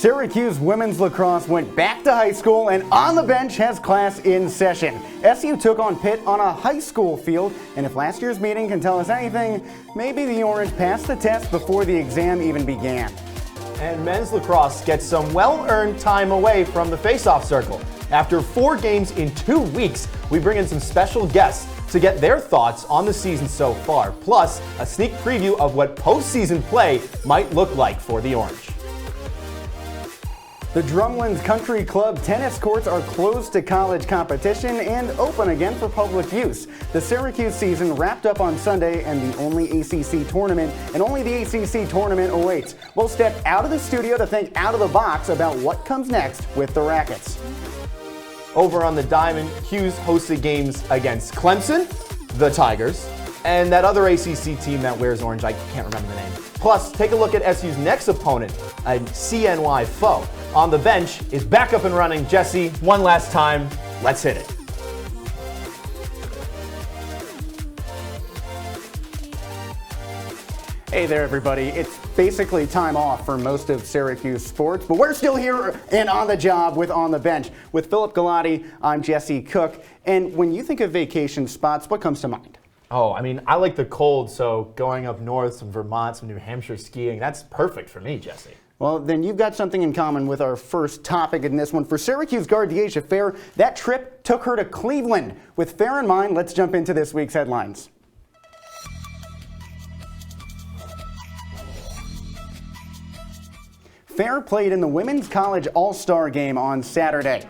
Syracuse women's lacrosse went back to high school, and On the Bench has class in session. SU took on Pitt on a high school field, and if last year's meeting can tell us anything, maybe the Orange passed the test before the exam even began. And men's lacrosse gets some well-earned time away from the face-off circle. After 4 games in 2 weeks, we bring in some special guests to get their thoughts on the season so far, plus a sneak preview of what postseason play might look like for the Orange. The Drumlins Country Club tennis courts are closed to college competition and open again for public use. The Syracuse season wrapped up on Sunday, and the only ACC tournament awaits. We'll step out of the studio to think out of the box about what comes next with the Rackets. Over on the Diamond, Hughes hosted games against Clemson, the Tigers, and that other ACC team that wears orange, I can't remember the name. Plus, take a look at SU's next opponent, a CNY foe. On the Bench is back up and running. Jesse, one last time, let's hit it. Hey there, everybody. It's basically time off for most of Syracuse sports, but we're still here and on the job with On the Bench. With Philip Galati, I'm Jesse Cook. And when you think of vacation spots, what comes to mind? Oh, I mean, I like the cold, so going up north, some Vermont, some New Hampshire skiing, that's perfect for me, Jesse. Well, then you've got something in common with our first topic in this one. For Syracuse guard Della Fair, that trip took her to Cleveland. With Fair in mind, let's jump into this week's headlines. Fair played in the Women's College All-Star Game on Saturday.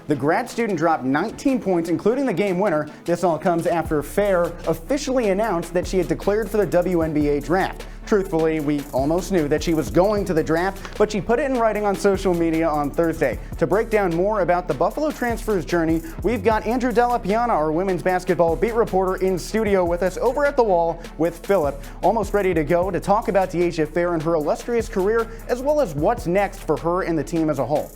The grad student dropped 19 points, including the game winner. This all comes after Fair officially announced that she had declared for the WNBA draft. Truthfully, we almost knew that she was going to the draft, but she put it in writing on social media on Thursday. To break down more about the Buffalo transfer's journey, we've got Della, Piana, our women's basketball beat reporter, in studio with us over at the wall with Philip, almost ready to go to talk about Della Fair and her illustrious career, as well as what's next for her and the team as a whole.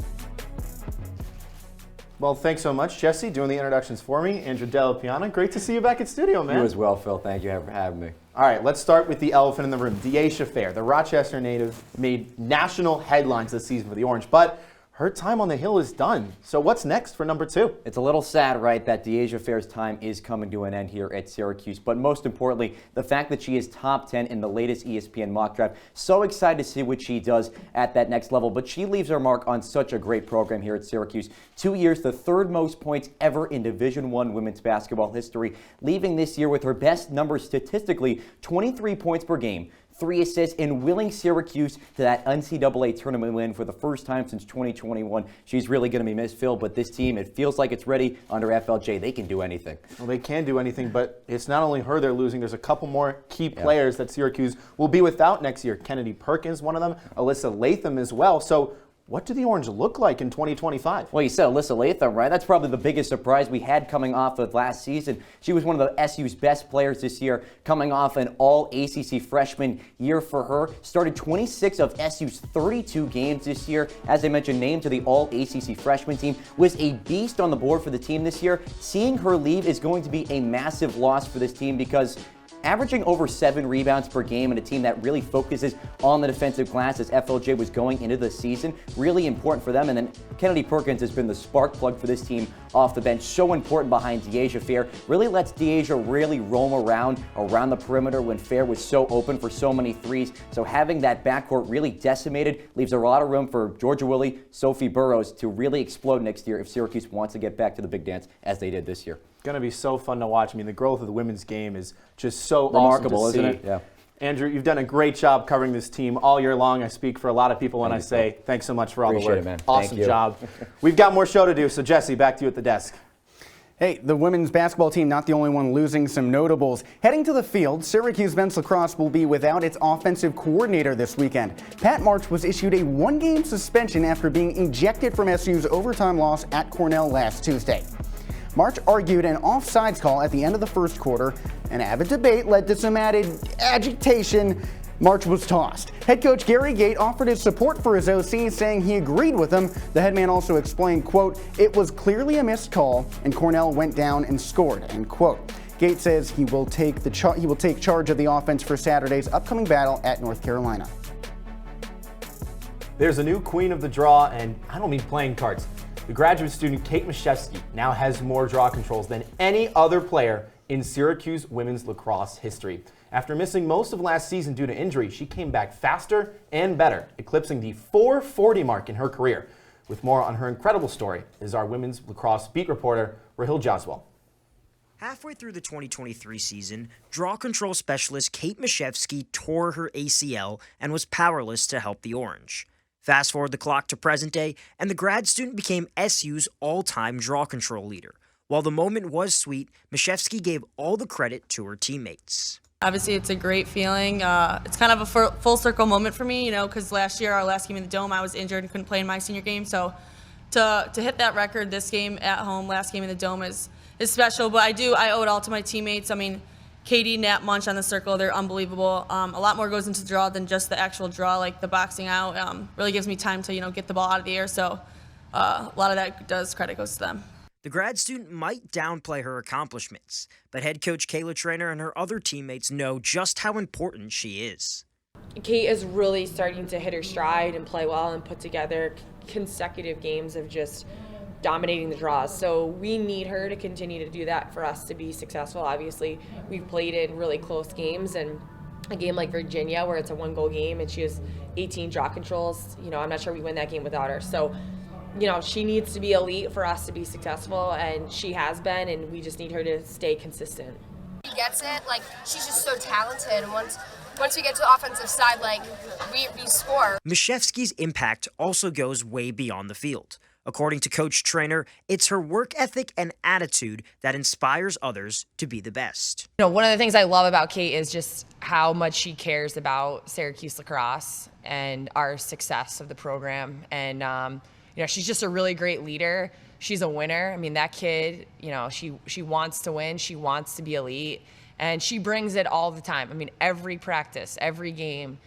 Well, thanks so much, Jesse, doing the introductions for me. Della, Piana, great to see you back in studio, man. You as well, Phil. Thank you for having me. All right, let's start with the elephant in the room. Della Fair, the Rochester native, made national headlines this season for the Orange, but her time on the Hill is done. So what's next for number 2? It's a little sad, right, that Della Fair's time is coming to an end here at Syracuse. But most importantly, the fact that she is top 10 in the latest ESPN mock draft. So excited to see what she does at that next level. But she leaves her mark on such a great program here at Syracuse. 2 years, the 3rd most points ever in Division I women's basketball history. Leaving this year with her best numbers statistically, 23 points per game. 3 assists, in willing Syracuse to that NCAA tournament win for the first time since 2021. She's really going to be missed, Phil, but this team, it feels like it's ready under FLJ. They can do anything. Well, they can do anything, but it's not only her they're losing. There's a couple more key players that Syracuse will be without next year. Kennedy Perkins, one of them. Alyssa Latham as well. So what do the Orange look like in 2025? Well, you said Alyssa Latham, right? That's probably the biggest surprise we had coming off of last season. She was one of the SU's best players this year, coming off an all-ACC freshman year for her. Started 26 of SU's 32 games this year. As I mentioned, named to the all-ACC freshman team. Was a beast on the board for the team this year. Seeing her leave is going to be a massive loss for this team because averaging over 7 rebounds per game in a team that really focuses on the defensive glass as FLJ was going into the season. Really important for them. And then Kennedy Perkins has been the spark plug for this team off the bench. So important behind Della Fair. Really lets Della really roam around the perimeter when Fair was so open for so many threes. So having that backcourt really decimated leaves a lot of room for Georgia Willie, Sophie Burrows to really explode next year if Syracuse wants to get back to the big dance as they did this year. Going to be so fun to watch. I mean, the growth of the women's game is just so remarkable, awesome to isn't see. it? Yeah. Andrew, you've done a great job covering this team all year long. I speak for a lot of people when I say thanks so much for all the work. Appreciate it, man. Awesome Thank you. job. We've got more show to do, so Jesse, back to you at the desk. Hey, the women's basketball team not the only one losing some notables. Heading to the field, Syracuse men's lacrosse will be without its offensive coordinator this weekend. Pat March was issued a 1-game suspension after being ejected from SU's overtime loss at Cornell last Tuesday. March argued an offsides call at the end of the first quarter. An avid debate led to some added agitation. March was tossed. Head coach Gary Gate offered his support for his OC, saying he agreed with him. The head man also explained, quote, "It was clearly a missed call, and Cornell went down and scored," end quote. Gate says he will take charge of the offense for Saturday's upcoming battle at North Carolina. There's a new queen of the draw, and I don't mean playing cards. The graduate student Kate Mashevsky now has more draw controls than any other player in Syracuse women's lacrosse history. After missing most of last season due to injury, she came back faster and better, eclipsing the 440 mark in her career. With more on her incredible story is our women's lacrosse beat reporter, Rahil Jaswal. Halfway through the 2023 season, draw control specialist Kate Mashevsky tore her ACL and was powerless to help the Orange. Fast forward the clock to present day, and the grad student became SU's all-time draw control leader. While the moment was sweet, Mashevsky gave all the credit to her teammates. Obviously, it's a great feeling. It's kind of a full circle moment for me, because last year, our last game in the Dome, I was injured and couldn't play in my senior game. So to hit that record this game at home, last game in the Dome is special. But I owe it all to my teammates. I mean, Katie, Nat, Munch on the circle, they're unbelievable. A lot more goes into the draw than just the actual draw, like the boxing out. Really gives me time to get the ball out of the air. So a lot of that credit goes to them. The grad student might downplay her accomplishments, but head coach Kayla Trainer and her other teammates know just how important she is. Kate is really starting to hit her stride and play well and put together consecutive games of just dominating the draws. So we need her to continue to do that for us to be successful. Obviously, we've played in really close games, and a game like Virginia where it's a 1-goal game and she has 18 draw controls, I'm not sure we win that game without her. So she needs to be elite for us to be successful, and she has been, and we just need her to stay consistent. She gets it, she's just so talented, and once we get to the offensive side, we score. Mashevsky's impact also goes way beyond the field. According to Coach Trainer, it's her work ethic and attitude that inspires others to be the best. One of the things I love about Kate is just how much she cares about Syracuse lacrosse and our success of the program, and she's just a really great leader. She's a winner. I mean, that kid, she wants to win. She wants to be elite. And she brings it all the time. I mean, every practice, every game,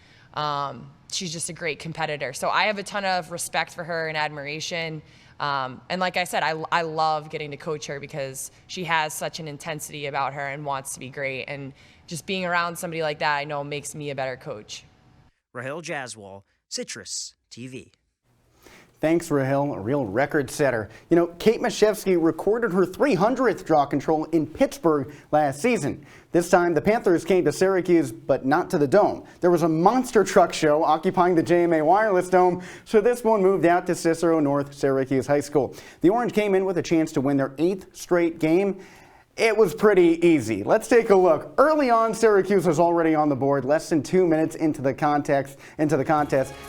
she's just a great competitor. So I have a ton of respect for her and admiration. And like I said, I love getting to coach her because she has such an intensity about her and wants to be great. And just being around somebody like that, I know makes me a better coach. Rahil Jaswal, Citrus TV. Thanks, Rahil, a real record setter. Kate Mashevsky recorded her 300th draw control in Pittsburgh last season. This time, the Panthers came to Syracuse, but not to the Dome. There was a monster truck show occupying the JMA Wireless Dome, so this one moved out to Cicero North Syracuse High School. The Orange came in with a chance to win their 8th straight game. It was pretty easy. Let's take a look. Early on, Syracuse was already on the board, less than 2 minutes into the contest.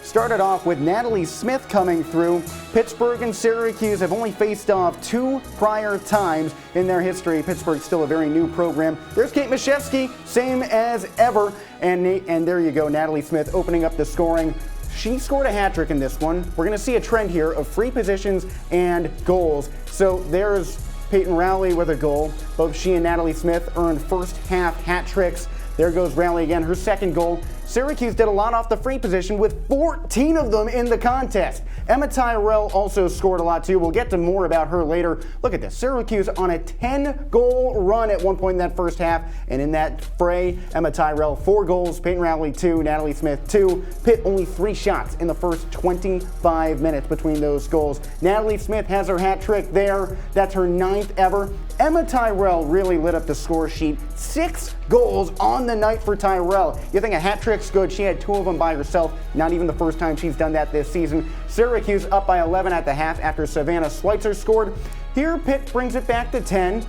Started off with Natalie Smith coming through. Pittsburgh and Syracuse have only faced off 2 prior times in their history. Pittsburgh's still a very new program. There's Kate Mashevsky, same as ever. And there you go, Natalie Smith opening up the scoring. She scored a hat trick in this one. We're going to see a trend here of free positions and goals. So there's Peyton Rowley with a goal. Both she and Natalie Smith earned first half hat tricks. There goes Rowley again, her second goal. Syracuse did a lot off the free position with 14 of them in the contest. Emma Tyrell also scored a lot too. We'll get to more about her later. Look at this, Syracuse on a 10-goal run at one point in that first half. And in that fray, Emma Tyrell 4 goals, Peyton Rowley 2, Natalie Smith 2. Pitt only 3 shots in the first 25 minutes between those goals. Natalie Smith has her hat trick there. That's her 9th ever. Emma Tyrell really lit up the score sheet. 6 goals on the night for Tyrell. You think a hat trick's good? She had 2 of them by herself. Not even the first time she's done that this season. Syracuse up by 11 at the half after Savannah Schweitzer scored. Here, Pitt brings it back to 10.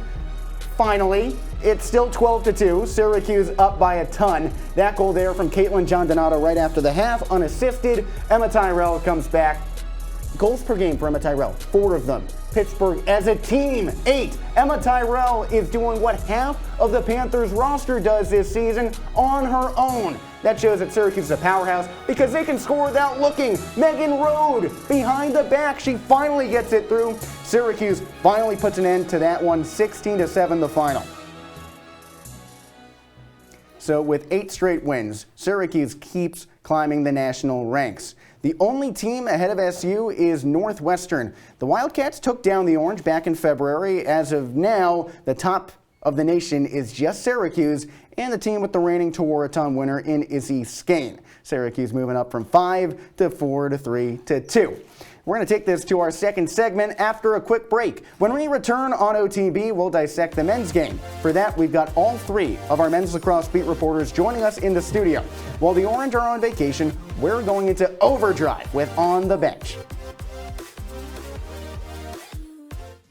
Finally, it's still 12-2. Syracuse up by a ton. That goal there from Caitlin John Donato right after the half, unassisted. Emma Tyrell comes back. Goals per game for Emma Tyrell, 4 of them. Pittsburgh as a team, 8. Emma Tyrell is doing what half of the Panthers roster does this season on her own. That shows that Syracuse is a powerhouse because they can score without looking. Megan Rode behind the back. She finally gets it through. Syracuse finally puts an end to that one, 16-7 the final. So with 8 straight wins, Syracuse keeps climbing the national ranks. The only team ahead of SU is Northwestern. The Wildcats took down the Orange back in February. As of now, the top of the nation is just Syracuse and the team with the reigning Tewaaraton winner in Izzy Skane. Syracuse moving up from 5 to 4 to 3 to 2. We're going to take this to our second segment after a quick break. When we return on OTB, we'll dissect the men's game. For that, we've got all three of our men's lacrosse beat reporters joining us in the studio. While the Orange are on vacation, we're going into overdrive with On the Bench.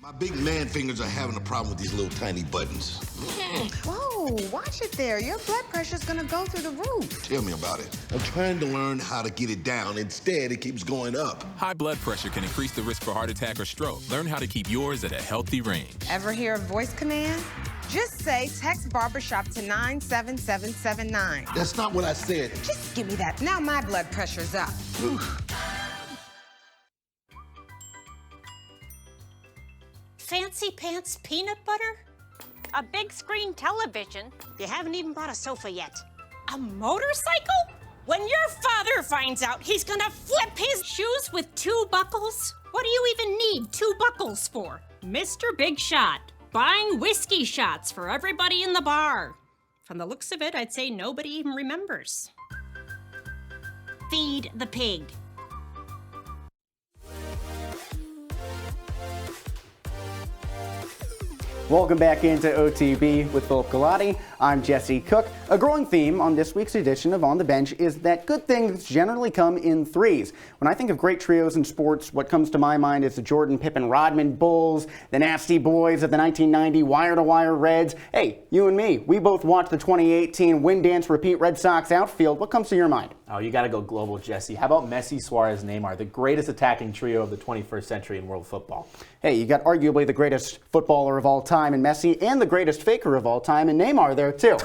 My big man fingers are having a problem with these little tiny buttons. Whoa, watch it there. Your blood pressure's gonna go through the roof. Tell me about it. I'm trying to learn how to get it down. Instead, it keeps going up. High blood pressure can increase the risk for heart attack or stroke. Learn how to keep yours at a healthy range. Ever hear a voice command? Just say text barbershop to 97779. That's not what I said. Just give me that. Now my blood pressure's up. Fancy pants peanut butter? A big screen television? You haven't even bought a sofa yet. A motorcycle? When your father finds out, he's gonna flip his shoes with 2 buckles? What do you even need 2 buckles for? Mr. Big Shot, buying whiskey shots for everybody in the bar. From the looks of it, I'd say nobody even remembers. Feed the pig. Welcome back into OTB with Philip Galati. I'm Jesse Cook. A growing theme on this week's edition of On the Bench is that good things generally come in threes. When I think of great trios in sports, what comes to my mind is the Jordan Pippen Rodman Bulls, the Nasty Boys of the 1990 wire-to-wire Reds. Hey, you and me, we both watched the 2018 win, dance, repeat Red Sox outfield. What comes to your mind? Oh, you got to go global, Jesse. How about Messi, Suarez, Neymar, the greatest attacking trio of the 21st century in world football? Hey, you got arguably the greatest footballer of all time in Messi and the greatest faker of all time in Neymar there, too.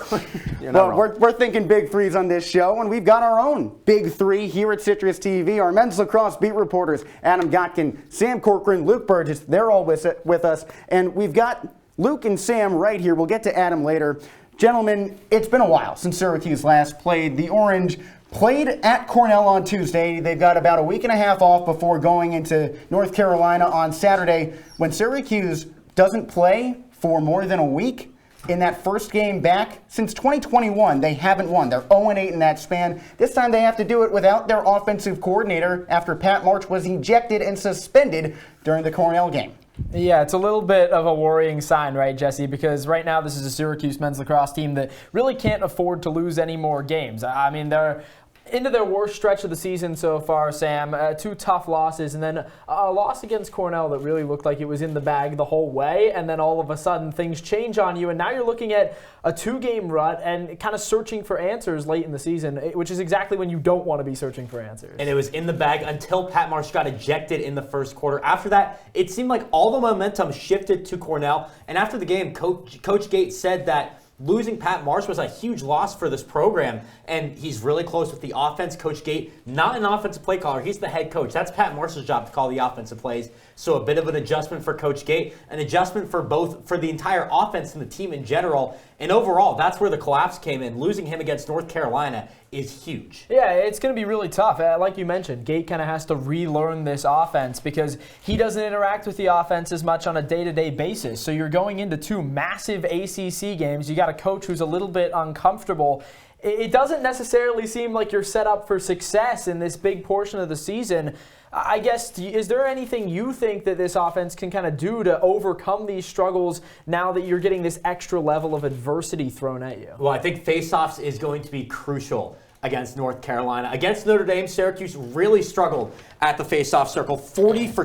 Well, we're thinking big threes on this show, and we've got our own big three here at Citrus TV. Our men's lacrosse beat reporters, Adam Gotkin, Sam Corcoran, Luke Burgess, they're all with us. And we've got Luke and Sam right here. We'll get to Adam later. Gentlemen, it's been a while since Syracuse last played. The Orange played at Cornell on Tuesday. They've got about a week and a half off before going into North Carolina on Saturday. When Syracuse doesn't play for more than a week in that first game back, since 2021, they haven't won. They're 0-8 in that span. This time they have to do it without their offensive coordinator after Pat March was ejected and suspended during the Cornell game. Yeah, it's a little bit of a worrying sign, right, Jesse? Because right now this is a Syracuse men's lacrosse team that really can't afford to lose any more games. I mean, they're into their worst stretch of the season so far, Sam. 2 tough losses, and then a loss against Cornell that really looked like it was in the bag the whole way, and then all of a sudden things change on you, and now you're looking at a 2-game rut and kind of searching for answers late in the season, which is exactly when you don't want to be searching for answers. And it was in the bag until Pat Marsh got ejected in the first quarter. After that, it seemed like all the momentum shifted to Cornell, and after the game, Coach Gates said that losing Pat Marsh was a huge loss for this program, and he's really close with the offense. Coach Gate, not an offensive play caller, he's the head coach. That's Pat Marsh's job to call the offensive plays. So a bit of an adjustment for Coach Gate, an adjustment for the entire offense and the team in general. And overall, that's where the collapse came in. Losing him against North Carolina is huge. Yeah, it's going to be really tough. Like you mentioned, Gate kind of has to relearn this offense because he doesn't interact with the offense as much on a day-to-day basis. So you're going into 2 massive ACC games. You got a coach who's a little bit uncomfortable. It doesn't necessarily seem like you're set up for success in this big portion of the season. I guess, is there anything you think that this offense can kind of do to overcome these struggles now that you're getting this extra level of adversity thrown at you? Well, I think faceoffs is going to be crucial against North Carolina. Against Notre Dame, Syracuse really struggled at the faceoff circle. 44 for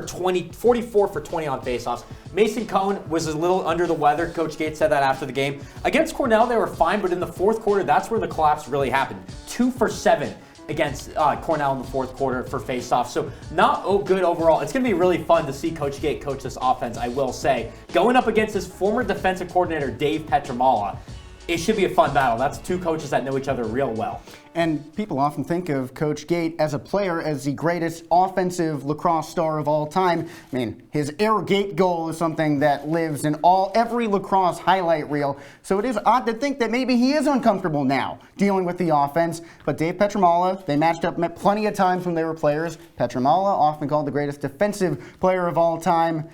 20 on faceoffs. Mason Cohen was a little under the weather. Coach Gates said that after the game. Against Cornell, they were fine, but in the fourth quarter, that's where the collapse really happened. 2 for 7 against Cornell in the fourth quarter for faceoff. So not good overall. It's going to be really fun to see Coach Gate coach this offense, I will say. Going up against his former defensive coordinator, Dave Petramala, it should be a fun battle. That's 2 coaches that know each other real well. And people often think of Coach Gate as a player as the greatest offensive lacrosse star of all time. I mean, his air gate goal is something that lives in every lacrosse highlight reel. So it is odd to think that maybe he is uncomfortable now dealing with the offense. But Dave Petramala, they matched up plenty of times when they were players. Petramala, often called the greatest defensive player of all time.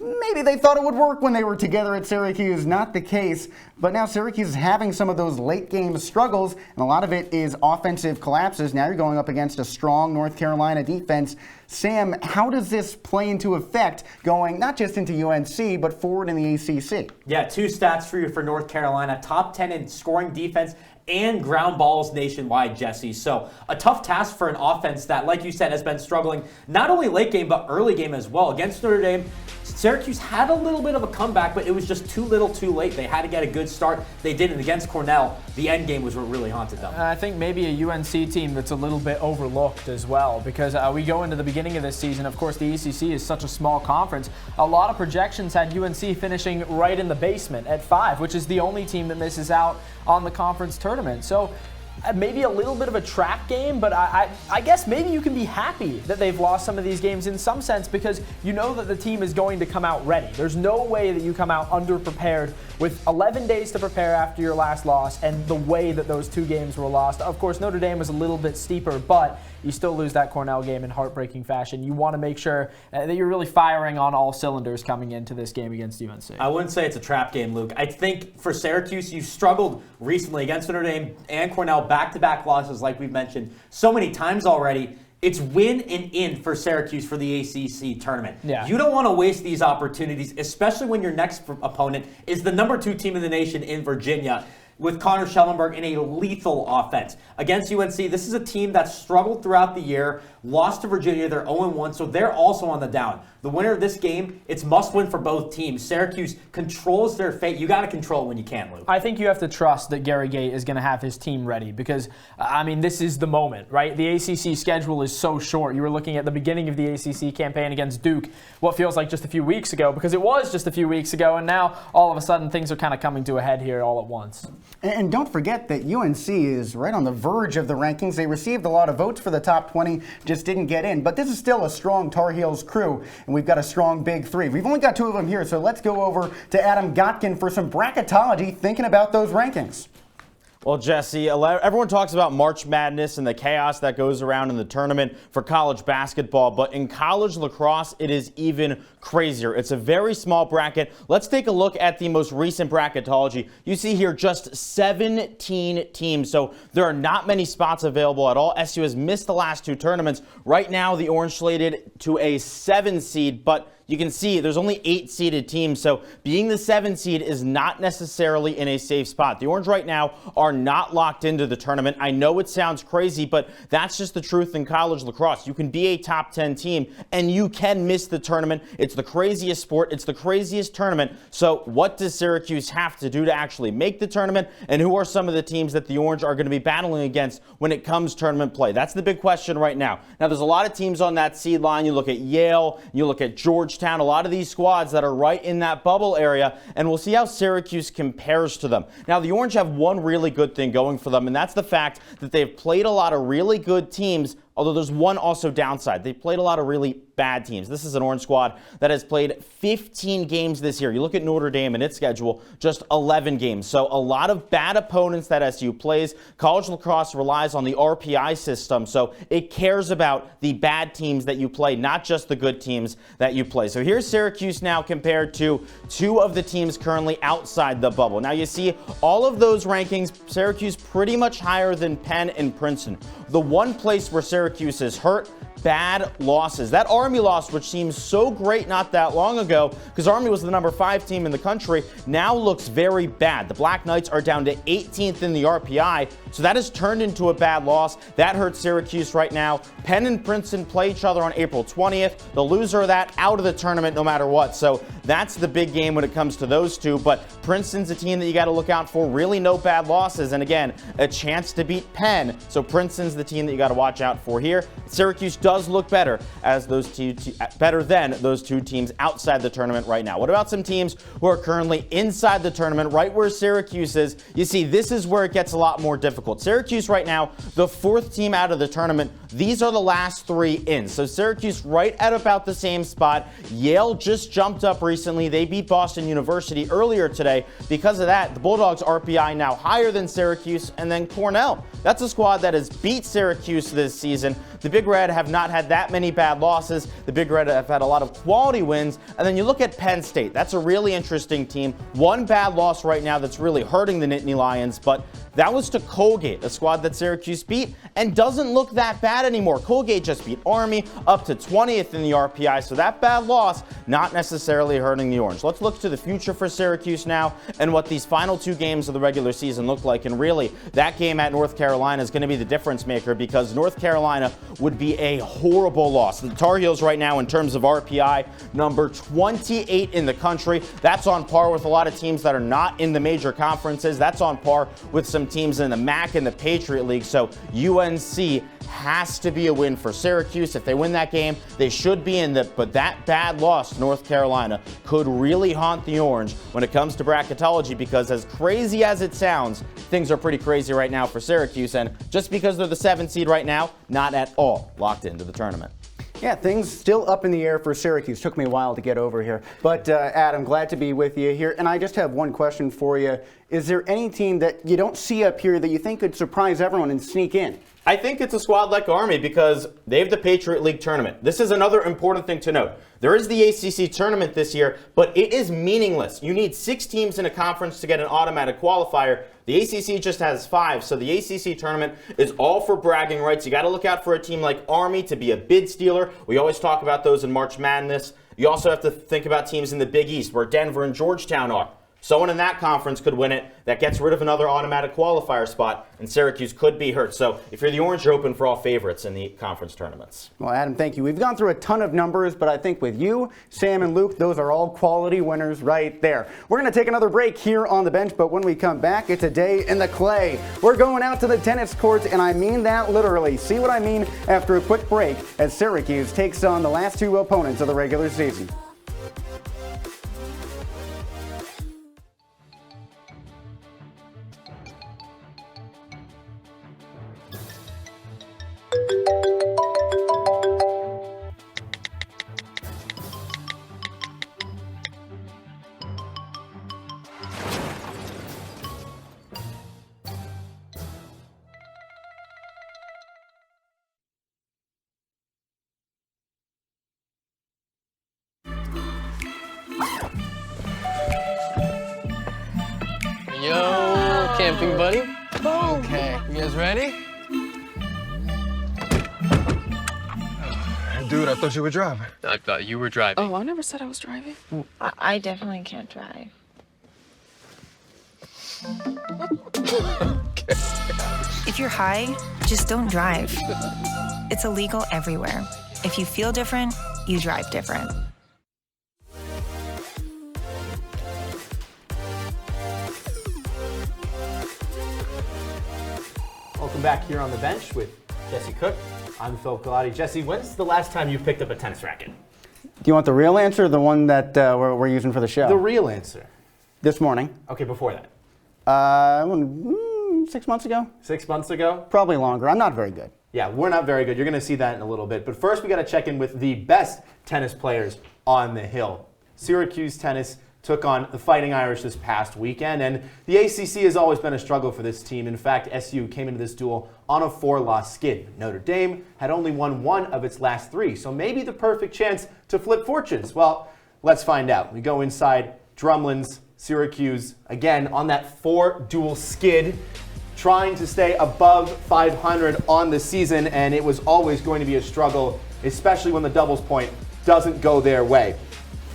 Maybe they thought it would work when they were together at Syracuse. Not the case. But now Syracuse is having some of those late game struggles, and a lot of it is offensive collapses. Now you're going up against a strong North Carolina defense. Sam, how does this play into effect going not just into UNC, but forward in the ACC? Yeah, 2 stats for you for North Carolina. Top 10 in scoring defense and ground balls nationwide, Jesse. So a tough task for an offense that, like you said, has been struggling not only late game, but early game as well. Against Notre Dame, Syracuse had a little bit of a comeback, but it was just too little too late. They had to get a good start. They didn't. Against Cornell, the end game was what really haunted them. I think maybe a UNC team that's a little bit overlooked as well, because we go into the beginning of this season. Of course, the ACC is such a small conference. A lot of projections had UNC finishing right in the basement at 5, which is the only team that misses out on the conference tournament. So maybe a little bit of a trap game, but I guess maybe you can be happy that they've lost some of these games in some sense, because you know that the team is going to come out ready. There's no way that you come out underprepared with 11 days to prepare after your last loss, and the way that those 2 games were lost. Of course, Notre Dame was a little bit steeper, but you still lose that Cornell game in heartbreaking fashion. You want to make sure that you're really firing on all cylinders coming into this game against UNC. I wouldn't say it's a trap game, Luke. I think for Syracuse, you struggled recently against Notre Dame and Cornell, back-to-back losses like we've mentioned so many times already. It's win and in for Syracuse for the ACC tournament. Yeah. You don't want to waste these opportunities, especially when your next opponent is the number 2 team in the nation in Virginia, with Connor Schellenberg in a lethal offense. Against UNC, this is a team that struggled throughout the year, lost to Virginia, they're 0-1, so they're also on the down. The winner of this game, it's must-win for both teams. Syracuse controls their fate. You got to control it when you can, Luke. I think you have to trust that Gary Gait is going to have his team ready, because, I mean, this is the moment, right? The ACC schedule is so short. You were looking at the beginning of the ACC campaign against Duke, what feels like just a few weeks ago, because it was just a few weeks ago, and now all of a sudden things are kind of coming to a head here all at once. And don't forget that UNC is right on the verge of the rankings. They received a lot of votes for the top 20, just didn't get in. But this is still a strong Tar Heels crew, and we've got a strong Big 3. We've only got 2 of them here, so let's go over to Adam Gotkin for some bracketology, thinking about those rankings. Well, Jesse, everyone talks about March Madness and the chaos that goes around in the tournament for college basketball, but in college lacrosse, it is even crazier. It's a very small bracket. Let's take a look at the most recent bracketology. You see here just 17 teams, so there are not many spots available at all. SU has missed the last 2 tournaments. Right now, the Orange slated to a 7 seed, but you can see there's only 8 seeded teams, so being the 7 seed is not necessarily in a safe spot. The Orange right now are not locked into the tournament. I know it sounds crazy, but that's just the truth in college lacrosse. You can be a top 10 team, and you can miss the tournament. It's the craziest sport. It's the craziest tournament. So what does Syracuse have to do to actually make the tournament, and who are some of the teams that the Orange are going to be battling against when it comes tournament play? That's the big question right now. Now, there's a lot of teams on that seed line. You look at Yale, you look at Georgetown, a lot of these squads that are right in that bubble area, and we'll see how Syracuse compares to them. Now, the Orange have one really good thing going for them, and that's the fact that they've played a lot of really good teams, although there's one also downside. They've played a lot of really bad teams. This is an Orange squad that has played 15 games this year. You look at Notre Dame and its schedule, just 11 games. So a lot of bad opponents that SU plays. College lacrosse relies on the RPI system, so it cares about the bad teams that you play, not just the good teams that you play. So here's Syracuse now compared to 2 of the teams currently outside the bubble. Now you see all of those rankings, Syracuse pretty much higher than Penn and Princeton. The one place where Syracuse is hurt, bad losses. That Army loss, which seems so great not that long ago, because Army was the number 5 team in the country, now looks very bad. The Black Knights are down to 18th in the RPI, so that has turned into a bad loss. That hurts Syracuse right now. Penn and Princeton play each other on April 20th. The loser of that out of the tournament no matter what. So that's the big game when it comes to those 2. But Princeton's a team that you got to look out for. Really no bad losses. And again, a chance to beat Penn. So Princeton's the team that you got to watch out for here. Syracuse does look better as better than those 2 teams outside the tournament right now. What about some teams who are currently inside the tournament, right where Syracuse is? You see, this is where it gets a lot more difficult. Syracuse right now, the 4th team out of the tournament. These are the last 3 in. So Syracuse right at about the same spot. Yale just jumped up recently. They beat Boston University earlier today. Because of that, the Bulldogs RPI now higher than Syracuse, and then Cornell. That's a squad that has beat Syracuse this season. the Big Red have not had that many bad losses. The Big Red have had a lot of quality wins. And then you look at Penn State. That's a really interesting team. One bad loss right now that's really hurting the Nittany Lions, but that was to Colgate, a squad that Syracuse beat, and doesn't look that bad anymore. Colgate just beat Army up to 20th in the RPI, so that bad loss not necessarily hurting the Orange. Let's look to the future for Syracuse now and what these final 2 games of the regular season look like. And really, that game at North Carolina is going to be the difference maker, because North Carolina would be a horrible loss. The Tar Heels right now, in terms of RPI, number 28 in the country. That's on par with a lot of teams that are not in the major conferences. That's on par with some teams in the MAC and the Patriot League. So UNC has to be a win for Syracuse. If they win that game, they should be in the, but that bad loss to North Carolina could really haunt the Orange when it comes to bracketology, because as crazy as it sounds, things are pretty crazy right now for Syracuse, and just because they're the 7th seed right now, not at all locked into the tournament. Yeah, things still up in the air for Syracuse. Took me a while to get over here. But Adam, glad to be with you here. And I just have one question for you. Is there any team that you don't see up here that you think could surprise everyone and sneak in? I think it's a squad like Army, because they have the Patriot League tournament. This is another important thing to note. There is the ACC tournament this year, but it is meaningless. You need 6 teams in a conference to get an automatic qualifier. The ACC just has 5, so the ACC tournament is all for bragging rights. You got to look out for a team like Army to be a bid stealer. We always talk about those in March Madness. You also have to think about teams in the Big East, where Denver and Georgetown are. Someone in that conference could win it. That gets rid of another automatic qualifier spot, and Syracuse could be hurt. So if you're the Orange, you're open for all favorites in the conference tournaments. Well, Adam, thank you. We've gone through a ton of numbers, but I think with you, Sam, and Luke, those are all quality winners right there. We're going to take another break here on the bench, but when we come back, it's a day in the clay. We're going out to the tennis courts, and I mean that literally. See what I mean after a quick break as Syracuse takes on the last 2 opponents of the regular season. Yo, camping buddy. Okay, you guys ready? Dude, I thought you were driving. I thought you were driving. Oh, I never said I was driving. I definitely can't drive. Okay. If you're high, just don't drive. It's illegal everywhere. If you feel different, you drive different. Welcome back here on the bench with Jesse Cook. I'm Phil Galati. Jesse, when's the last time you picked up a tennis racket? Do you want the real answer or the one that we're using for the show? The real answer. This morning. Okay, before that. 6 months ago. 6 months ago? Probably longer. I'm not very good. Yeah, we're not very good. You're going to see that in a little bit. But first, we got to check in with the best tennis players on the Hill. Syracuse tennis took on the Fighting Irish this past weekend, and the ACC has always been a struggle for this team. In fact, SU came into this duel on a 4-loss skid. Notre Dame had only won 1 of its last 3, so maybe the perfect chance to flip fortunes. Well, let's find out. We go inside Drumlin's Syracuse, again on that 4-duel skid, trying to stay above 500 on the season, and it was always going to be a struggle, especially when the doubles point doesn't go their way.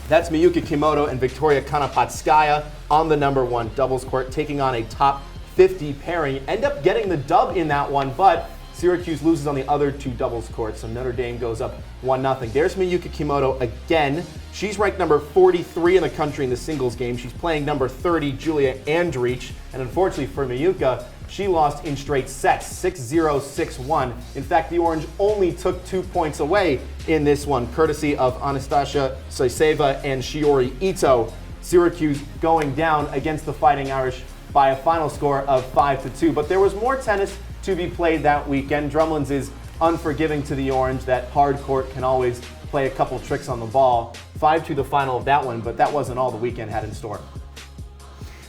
That's Miyuki Kimoto and Victoria Konopatskaya on the #1 doubles court, taking on a top 50 pairing. End up getting the dub in that one, but Syracuse loses on the other 2 doubles courts, so Notre Dame goes up 1-0. There's Miyuki Kimoto again. She's ranked number 43 in the country in the singles game. She's playing number 30, Julia Andrich, and unfortunately for Miyuka, she lost in straight sets, 6-0, 6-1. In fact, the Orange only took 2 points away in this one, courtesy of Anastasia Soiseva and Shiori Ito. Syracuse going down against the Fighting Irish by a final score of 5-2. But there was more tennis to be played that weekend. Drumlin's is unforgiving to the Orange. That hard court can always play a couple tricks on the ball. 5-2 the final of that one, but that wasn't all the weekend had in store.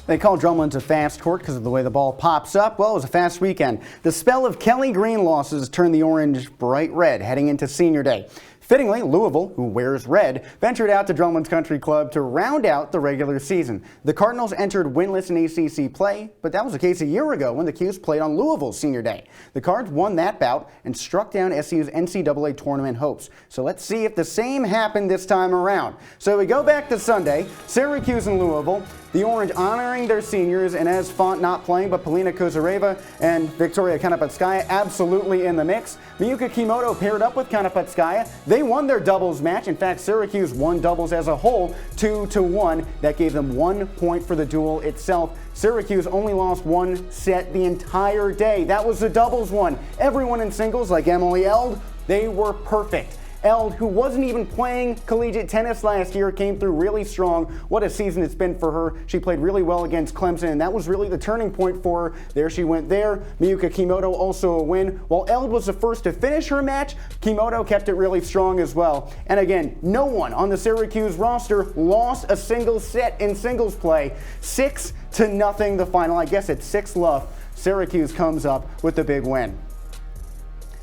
They call Drumlin's a fast court because of the way the ball pops up. Well, it was a fast weekend. The spell of Kelly Green losses turned the Orange bright red heading into senior day. Fittingly, Louisville, who wears red, ventured out to Drumlin's Country Club to round out the regular season. The Cardinals entered winless in ACC play, but that was the case a year ago when the Cuse played on Louisville's senior day. The Cards won that bout and struck down SU's NCAA tournament hopes. So let's see if the same happened this time around. So we go back to Sunday, Syracuse and Louisville. The Orange honoring their seniors, and as Font not playing, but Polina Kozareva and Victoria Kanapatskaya absolutely in the mix. Miyuka Kimoto paired up with Kanapatskaya. They won their doubles match. In fact, Syracuse won doubles as a whole 2-1. That gave them 1 point for the duel itself. Syracuse only lost one set the entire day. That was the doubles one. Everyone in singles, like Emily Eld, they were perfect. Eld, who wasn't even playing collegiate tennis last year, came through really strong. What a season it's been for her. She played really well against Clemson, and that was really the turning point for her. There she went there. Miyuka Kimoto also a win. While Eld was the first to finish her match, Kimoto kept it really strong as well. And again, no one on the Syracuse roster lost a single set in singles play. 6-0 the final. I guess it's 6-love. Syracuse comes up with the big win.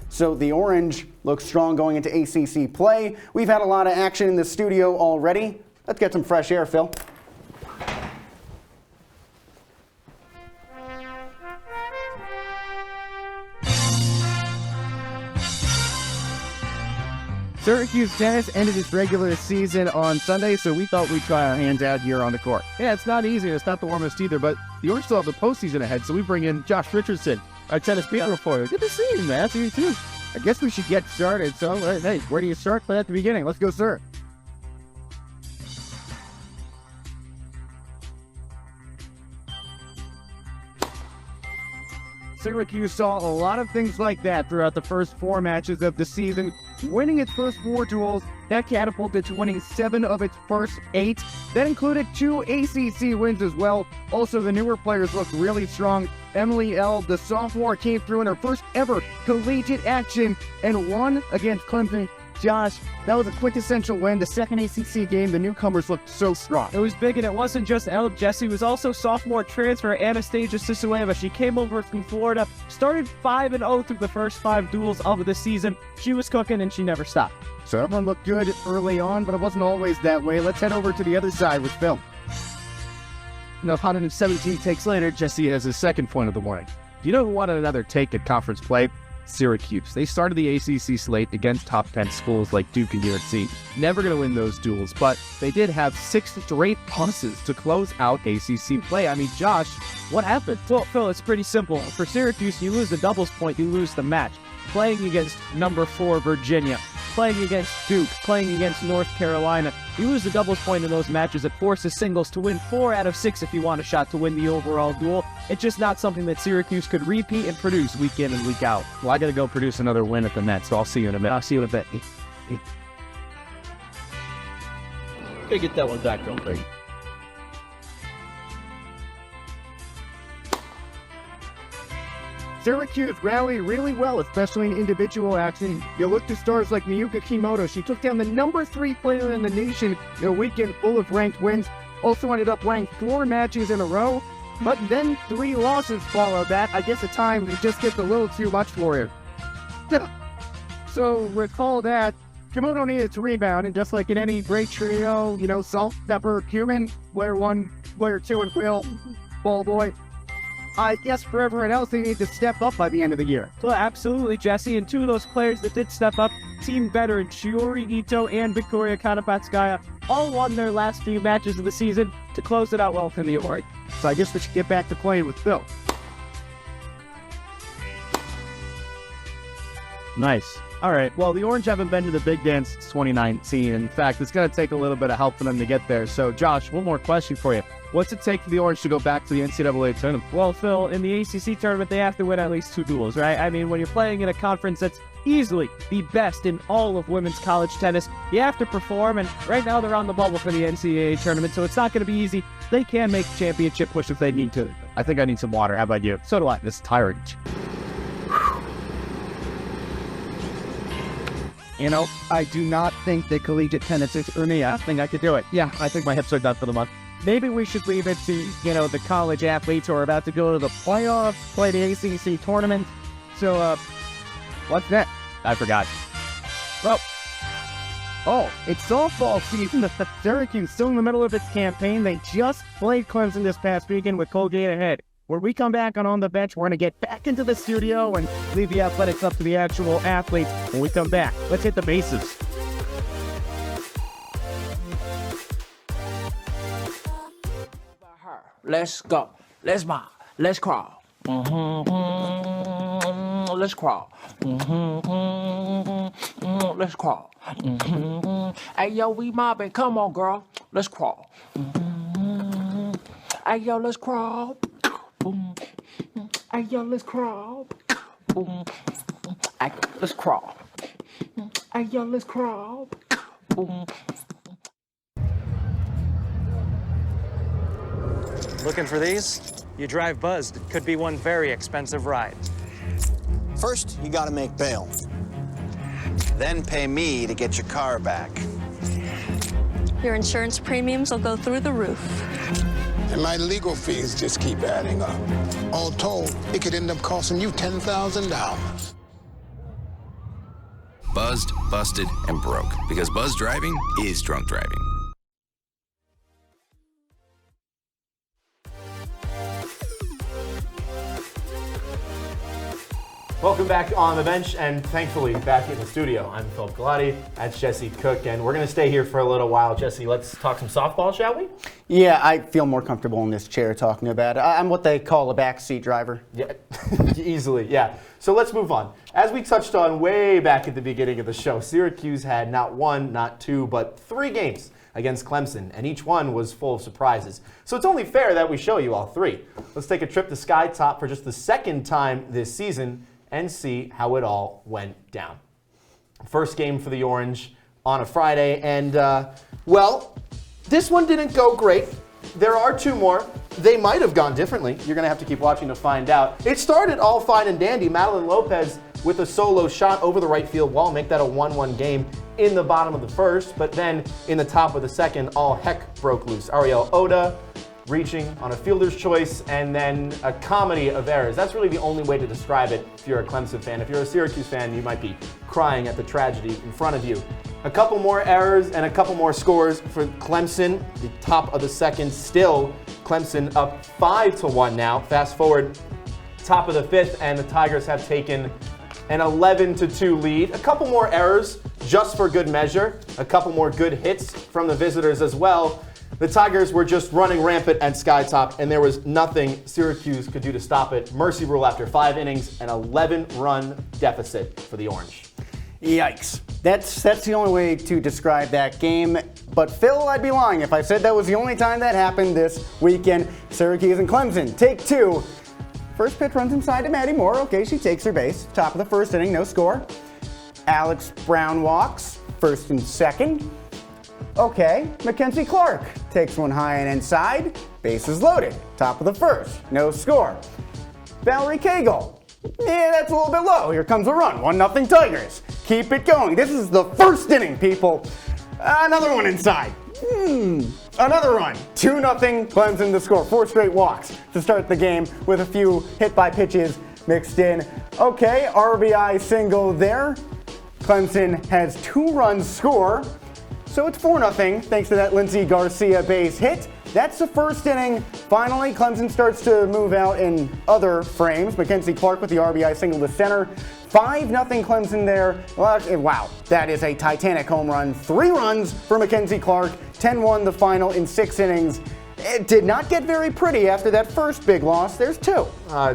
So the Orange looks strong going into ACC play. We've had a lot of action in the studio already. Let's get some fresh air, Phil. Syracuse tennis ended its regular season on Sunday, so we thought we'd try our hands out here on the court. Yeah, it's not easy. It's not the warmest either, but the Orange still have the postseason ahead, so we bring in Josh Richardson, our tennis beat reporter. Good to see you, man. See you too. I guess we should get started. So, hey, where do you start? Play at the beginning. Let's go, sir. Syracuse saw a lot of things like that throughout the first 4 matches of the season. Winning its first 4 duels, that catapulted to winning 7 of its first 8. That included 2 ACC wins as well. Also, the newer players looked really strong. Emily Eld, the sophomore, came through in her first ever collegiate action and won against Clemson. Josh, that was a quintessential win. The second ACC game, the newcomers looked so strong. It was big, and it wasn't just Eld. Jesse was also sophomore transfer Anastasia Sisueva. She came over from Florida, started 5-0 through the first 5 duels of the season. She was cooking, and she never stopped. So everyone looked good early on, but it wasn't always that way. Let's head over to the other side with Phil. 117 takes later, Jesse has his second point of the morning. You know who wanted another take at conference play? Syracuse. They started the ACC slate against top 10 schools like Duke and UNC. Never going to win those duels, but they did have 6 straight losses to close out ACC play. I mean, Josh, what happened? Well, Phil, it's pretty simple. For Syracuse, you lose the doubles point, you lose the match. Playing against number 4 Virginia, playing against Duke, playing against North Carolina, you lose the doubles point in those matches. It forces singles to win 4 out of 6 if you want a shot to win the overall duel. It's just not something that Syracuse could repeat and produce week in and week out. Well, I got to go produce another win at the net, so I'll see you in a minute. I'll see you in a bit. Gotta get that one back real quick. Syracuse rallied really well, especially in individual action. You look to stars like Miyuka Kimoto. She took down the number 3 player in the nation in a weekend full of ranked wins. Also ended up winning 4 matches in a row. But then 3 losses followed that. I guess at times it just gets a little too much for her. So recall that Kimoto needed to rebound, and just like in any great trio, salt, pepper, cumin, player 1, player 2, and Phil, ball boy. I guess for everyone else, they need to step up by the end of the year. Well, absolutely, Jesse. And 2 of those players that did step up, team veteran Shiori Ito and Victoria Kanapatskaya, all won their last few matches of the season to close it out well for the award. So I guess we should get back to playing with Phil. Nice. All right, well, the Orange haven't been to the big dance since 2019. In fact, it's going to take a little bit of help for them to get there. So, Josh, one more question for you. What's it take for the Orange to go back to the NCAA tournament? Well, Phil, in the ACC tournament, they have to win at least 2 duels, right? I mean, when you're playing in a conference that's easily the best in all of women's college tennis, you have to perform, and right now they're on the bubble for the NCAA tournament, so it's not going to be easy. They can make a championship push if they need to. I think I need some water. How about you? So do I. This is tiring. I do not think that collegiate tennis is for me. I think I could do it. Yeah, I think my hips are done for the month. maybe we should leave it to, the college athletes who are about to go to the playoffs, play the ACC tournament. So, what's next? I forgot. Oh, it's softball season. Syracuse still in the middle of its campaign. They just played Clemson this past weekend with Colgate ahead. When we come back on the Bench, we're going to get back into the studio and leave the athletics up to the actual athletes. When we come back, let's hit the bases. Let's go. Let's move. Let's crawl. Let's crawl. Let's crawl. Hey, yo, we mobbing. Come on, girl. Let's crawl. Hey, yo, let's crawl. Hey, yo, let's crawl. Hey, let's crawl. Hey, yo, let's crawl. Looking for these? You drive buzzed. It could be one very expensive ride. First, you gotta make bail. Then pay me to get your car back. Your insurance premiums will go through the roof. And my legal fees just keep adding up. All told, it could end up costing you $10,000. Buzzed, busted, and broke. Because buzz driving is drunk driving. Welcome back on the bench, and thankfully back in the studio. I'm Philip Galati, that's Jesse Cook, and we're going to stay here for a little while. Jesse, let's talk some softball, shall we? Yeah, I feel more comfortable in this chair talking about it. I'm what they call a backseat driver. Yeah, easily, yeah. So let's move on. As we touched on way back at the beginning of the show, Syracuse had not one, not two, but 3 games against Clemson, and each one was full of surprises. So it's only fair that we show you all 3. Let's take a trip to Sky Top for just the second time this season and see how it all went down. First game for the Orange on a Friday, and well, this one didn't go great. There are 2 more. They might have gone differently. You're gonna have to keep watching to find out. It started all fine and dandy. Madeline Lopez with a solo shot over the right field wall, make that a 1-1 game in the bottom of the first, but then in the top of the second, all heck broke loose. Ariel Oda reaching on a fielder's choice, and then a comedy of errors. That's really the only way to describe it if you're a Clemson fan. If you're a Syracuse fan, you might be crying at the tragedy in front of you. A couple more errors and a couple more scores for Clemson. The top of the second, still Clemson up 5-1 now. Fast forward, top of the 5th, and the Tigers have taken an 11-2 lead. A couple more errors just for good measure. A couple more good hits from the visitors as well. The Tigers were just running rampant at Sky Top, and there was nothing Syracuse could do to stop it. Mercy rule after 5 innings, an 11-run deficit for the Orange. Yikes. That's the only way to describe that game. But Phil, I'd be lying if I said that was the only time that happened this weekend. Syracuse and Clemson, take 2. First pitch runs inside to Maddie Moore. Okay, she takes her base. Top of the first inning, no score. Alex Brown walks, first and second. Okay, Mackenzie Clark takes one high and inside, bases loaded, top of the first, no score. Valerie Cagle, yeah, that's a little bit low. Here comes a run, 1-0 Tigers. Keep it going. This is the first inning, people. Another one inside. Another run, 2-0 Clemson to score. 4 straight walks to start the game with a few hit by pitches mixed in. Okay, RBI single there. Clemson has 2 runs score. So it's 4-0 thanks to that Lindsey Garcia base hit. That's the first inning. Finally, Clemson starts to move out in other frames. Mackenzie Clark with the RBI single to center. 5-0 Clemson there. Wow, that is a titanic home run. 3 runs for Mackenzie Clark. 10-1 the final in 6 innings. It did not get very pretty after that first big loss. There's 2.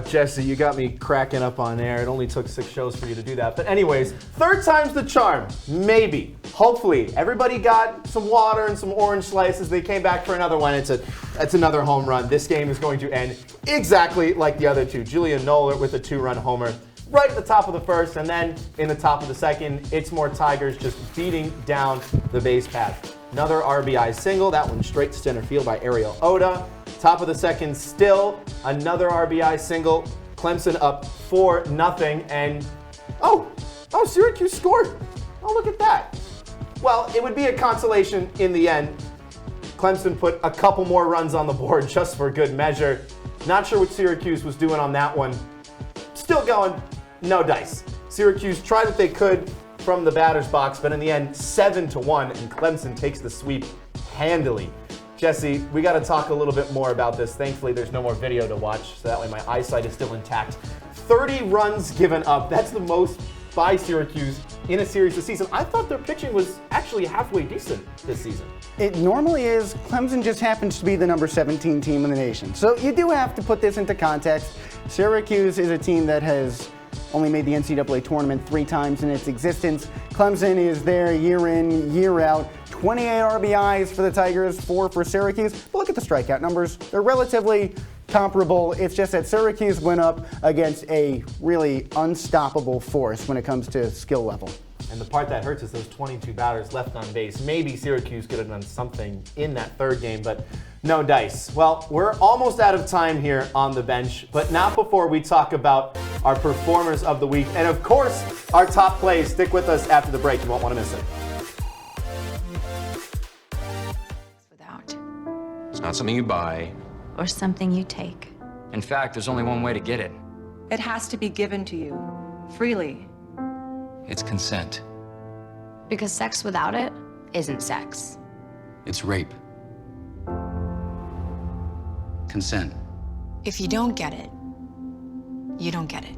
Jesse, you got me cracking up on air. It only took 6 shows for you to do that. But anyways, 3rd time's the charm. Maybe. Hopefully. Everybody got some water and some orange slices. They came back for another one. It's another home run. This game is going to end exactly like the other 2. Julia Noller with a 2-run homer right at the top of the first, and then in the top of the second, it's more Tigers just beating down the base path. Another RBI single, that one straight to center field by Ariel Oda. Top of the second, still another RBI single. Clemson up 4-0, and oh, Syracuse scored. Oh, look at that. Well, it would be a consolation in the end. Clemson put a couple more runs on the board just for good measure. Not sure what Syracuse was doing on that one. Still going, no dice. Syracuse tried what they could from the batter's box, but in the end, 7-1, and Clemson takes the sweep handily. Jesse, we got to talk a little bit more about this. Thankfully, there's no more video to watch, so that way my eyesight is still intact. 30 runs given up. That's the most by Syracuse in a series this season. I thought their pitching was actually halfway decent this season. It normally is. Clemson just happens to be the number 17 team in the nation. So you do have to put this into context. Syracuse is a team that has only made the NCAA tournament 3 times in its existence. Clemson is there year in, year out. 28 RBIs for the Tigers, 4 for Syracuse. But look at the strikeout numbers. They're relatively comparable. It's just that Syracuse went up against a really unstoppable force when it comes to skill level. And the part that hurts is those 22 batters left on base. Maybe Syracuse could have done something in that third game, but no dice. Well, we're almost out of time here on the bench, but not before we talk about our performers of the week. And of course, our top plays. Stick with us after the break. You won't want to miss it. It's not something you buy. Or something you take. In fact, there's only one way to get it. It has to be given to you, freely. It's consent. Because sex without it isn't sex. It's rape. Consent. If you don't get it, you don't get it.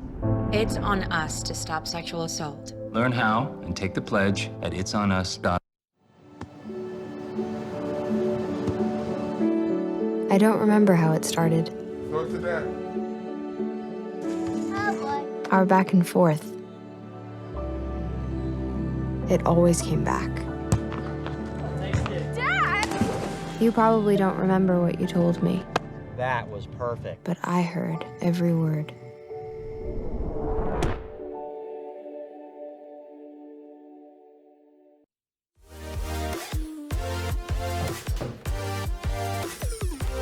It's on us to stop sexual assault. Learn how and take the pledge at itsonus.org. I don't remember how it started. Go to that. Our back and forth. It always came back. Dad! You probably don't remember what you told me, That was perfect. but I heard every word.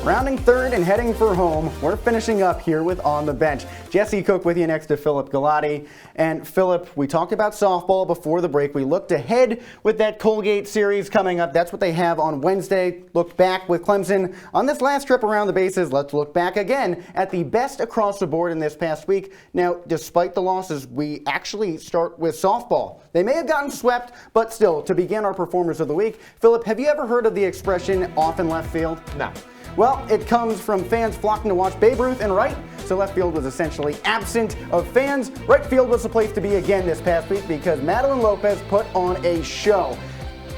Rounding third and heading for home, we're finishing up here with On the Bench. Jesse Cook with you next to Philip Galati. And Philip, we talked about softball before the break. We looked ahead with that Colgate series coming up. That's what they have on Wednesday. Looked back with Clemson on this last trip around the bases. Let's look back again at the best across the board in this past week. Now, despite the losses, we actually start with softball. They may have gotten swept, but still, to begin our performers of the week, Philip, have you ever heard of the expression off in left field? No. Well, it comes from fans flocking to watch Babe Ruth in right, so left field was essentially absent of fans. Right field was the place to be again this past week because Madeline Lopez put on a show.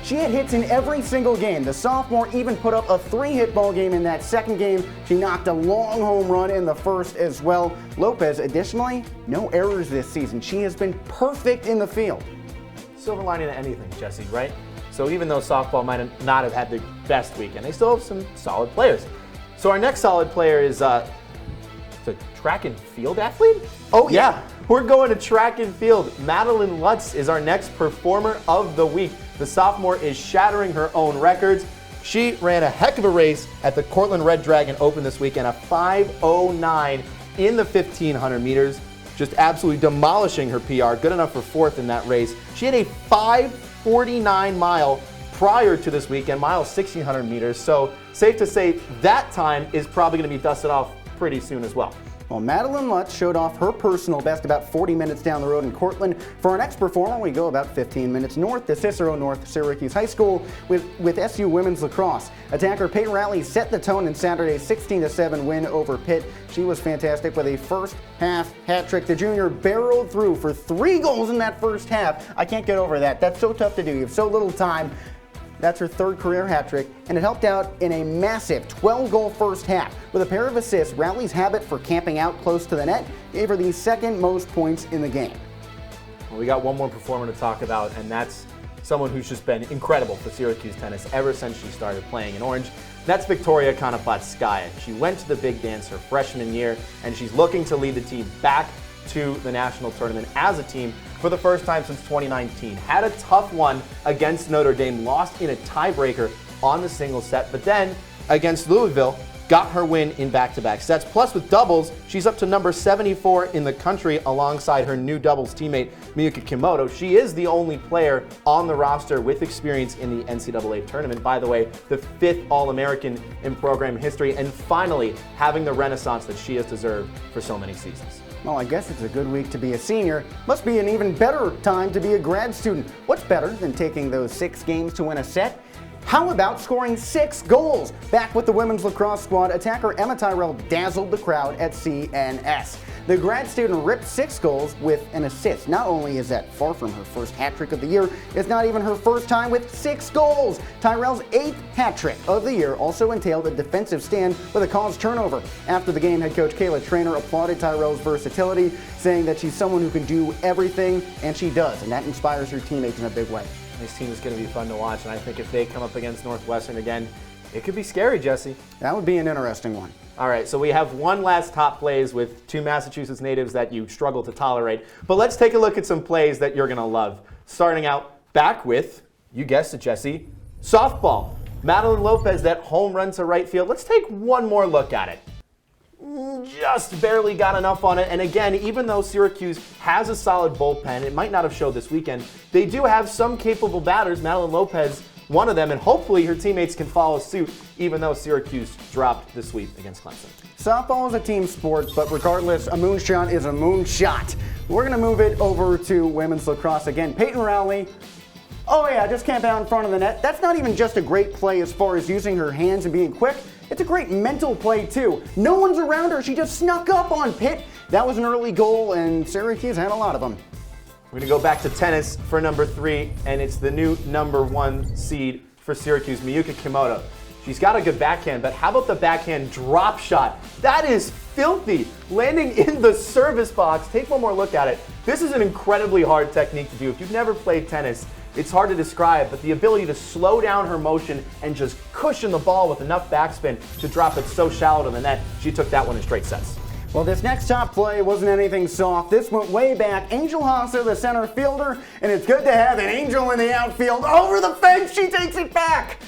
She had hits in every single game. The sophomore even put up a 3-hit ball game in that second game. She knocked a long home run in the first as well. Lopez, additionally, no errors this season. She has been perfect in the field. Silver lining to anything, Jesse, right? So even though softball might not have had the best weekend, they still have some solid players. So our next solid player is a track and field athlete? Oh yeah, we're going to track and field. Madeline Lutz is our next performer of the week. The sophomore is shattering her own records. She ran a heck of a race at the Cortland Red Dragon Open this weekend, a 5:09 in the 1500 meters, just absolutely demolishing her PR, good enough for 4th in that race. She had a 5:49 mile prior to this weekend, mile 1600 meters. So safe to say that time is probably going to be dusted off pretty soon as well. Well, Madeline Lutz showed off her personal best about 40 minutes down the road in Cortland. For our next performer, we go about 15 minutes north to Cicero North Syracuse High School with SU Women's Lacrosse. Attacker Peyton Ratley set the tone in Saturday's 16-7 win over Pitt. She was fantastic with a first half hat trick. The junior barreled through for 3 goals in that first half. I can't get over that. That's so tough to do. You have so little time. That's her 3rd career hat trick, and it helped out in a massive 12-goal first half. With a pair of assists, Ratley's habit for camping out close to the net gave her the 2nd most points in the game. Well, we got one more performer to talk about, and that's someone who's just been incredible for Syracuse tennis ever since she started playing in orange. That's Victoria Konoplskaya. She went to the big dance her freshman year, and she's looking to lead the team back to the national tournament as a team for the first time since 2019. Had a tough one against Notre Dame, lost in a tiebreaker on the single set, but then against Louisville, got her win in back-to-back sets. Plus, with doubles, she's up to number 74 in the country alongside her new doubles teammate, Miyuki Kimoto. She is the only player on the roster with experience in the NCAA tournament. By the way, the 5th All-American in program history, and finally having the renaissance that she has deserved for so many seasons. Well, I guess it's a good week to be a senior. Must be an even better time to be a grad student. What's better than taking those 6 games to win a set? How about scoring 6 goals? Back with the women's lacrosse squad, attacker Emma Tyrell dazzled the crowd at CNS. The grad student ripped 6 goals with an assist. Not only is that far from her first hat trick of the year, it's not even her first time with 6 goals. Tyrell's 8th hat trick of the year also entailed a defensive stand with a caused turnover. After the game, head coach Kayla Trainer applauded Tyrell's versatility, saying that she's someone who can do everything, and she does, and that inspires her teammates in a big way. This team is going to be fun to watch, and I think if they come up against Northwestern again, it could be scary, Jesse. That would be an interesting one. All right, so we have one last top plays with 2 Massachusetts natives that you struggle to tolerate. But let's take a look at some plays that you're going to love. Starting out back with, you guessed it, Jesse, softball. Madeline Lopez, that home run to right field. Let's take one more look at it. Just barely got enough on it. And again, even though Syracuse has a solid bullpen, it might not have showed this weekend, they do have some capable batters. Madeline Lopez, one of them, and hopefully her teammates can follow suit, even though Syracuse dropped the sweep against Clemson. Softball is a team sport, but regardless, a moonshot is a moonshot. We're going to move it over to women's lacrosse again. Peyton Rowley, oh yeah, just camped out in front of the net. That's not even just a great play as far as using her hands and being quick. It's a great mental play, too. No one's around her. She just snuck up on Pitt. That was an early goal, and Syracuse had a lot of them. We're going to go back to tennis for number 3, and it's the new number 1 seed for Syracuse, Miyuki Kimoto. She's got a good backhand, but how about the backhand drop shot? That is filthy. Landing in the service box. Take one more look at it. This is an incredibly hard technique to do. If you've never played tennis, it's hard to describe, but the ability to slow down her motion and just cushion the ball with enough backspin to drop it so shallow to the net, she took that one in straight sets. Well, this next top play wasn't anything soft. This went way back. Angel Haase, the center fielder, and it's good to have an Angel in the outfield. Over the fence, she takes it back.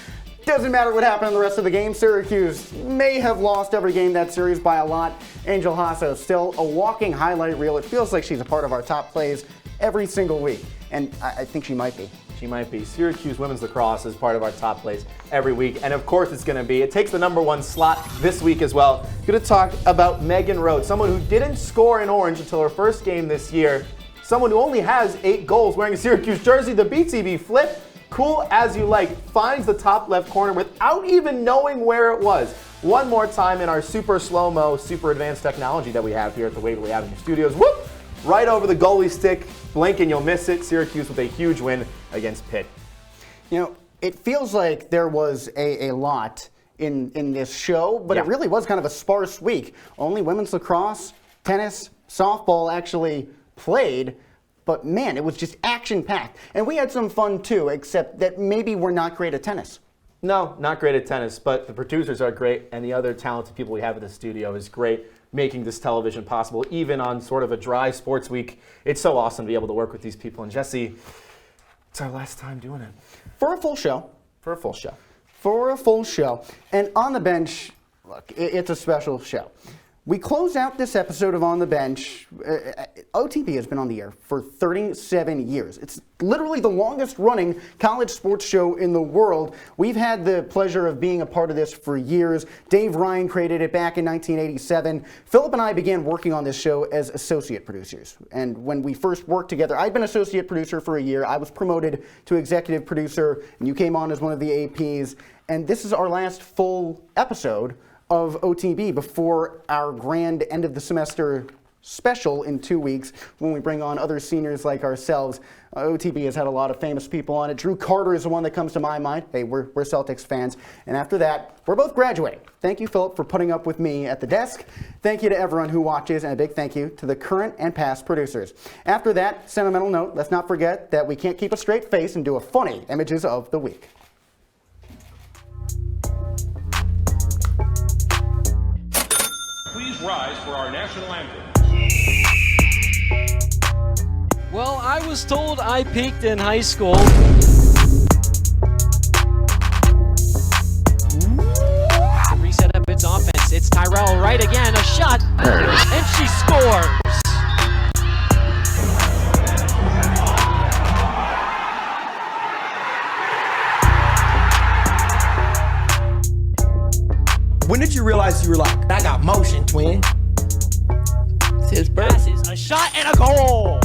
Doesn't matter what happened in the rest of the game. Syracuse may have lost every game that series by a lot. Angel Haase is still a walking highlight reel. It feels like she's a part of our top plays every single week, and I think she might be. She might be. Syracuse women's lacrosse is part of our top plays every week, and of course it's going to be. It takes the number 1 slot this week as well. Going to talk about Megan Rhodes, someone who didn't score in orange until her first game this year, someone who only has 8 goals wearing a Syracuse jersey. The BTB flip, cool as you like, finds the top left corner without even knowing where it was. One more time in our super slow-mo, super advanced technology that we have here at the Waverly Avenue Studios. Whoop! Right over the goalie stick. Blink and you'll miss it. Syracuse with a huge win against Pitt. You know, it feels like there was a lot in this show, but it really was kind of a sparse week. Only women's lacrosse, tennis, softball actually played, but man, it was just action-packed. And we had some fun too, except that maybe we're not great at tennis. No, not great at tennis, but the producers are great, and the other talented people we have in the studio is great, making this television possible, even on sort of a dry sports week. It's so awesome to be able to work with these people. And Jesse, it's our last time doing it. For a full show. For a full show. For a full show. And On the Bench, look, it's a special show. We close out this episode of On the Bench. OTB has been on the air for 37 years. It's literally the longest running college sports show in the world. We've had the pleasure of being a part of this for years. Dave Ryan created it back in 1987. Philip and I began working on this show as associate producers. And when we first worked together, I'd been associate producer for a year. I was promoted to executive producer, and you came on as one of the APs. And this is our last full episode of OTB before our grand end of the semester special in 2 weeks when we bring on other seniors like ourselves. OTB has had a lot of famous people on it. Drew Carter is the one that comes to my mind. Hey, we're Celtics fans. And after that, we're both graduating. Thank you, Philip, for putting up with me at the desk. Thank you to everyone who watches, and a big thank you to the current and past producers. After that sentimental note, let's not forget that we can't keep a straight face and do a funny images of the week. Please rise for our national anthem. Well, I was told I peaked in high school. To reset up its offense. When did you realize you were like, I got motion, twin? Passes, a shot, and a goal!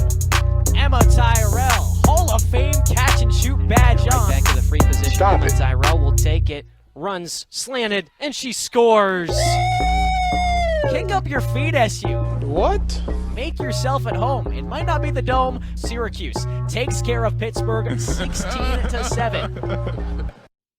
Emma Tyrell, Hall of Fame catch and shoot badge on. Back to the free position. Emma Tyrell will take it, runs, slanted, and she scores. Kick up your feet, SU. What? Make yourself at home. It might not be the Dome. Syracuse takes care of Pittsburgh 16-7.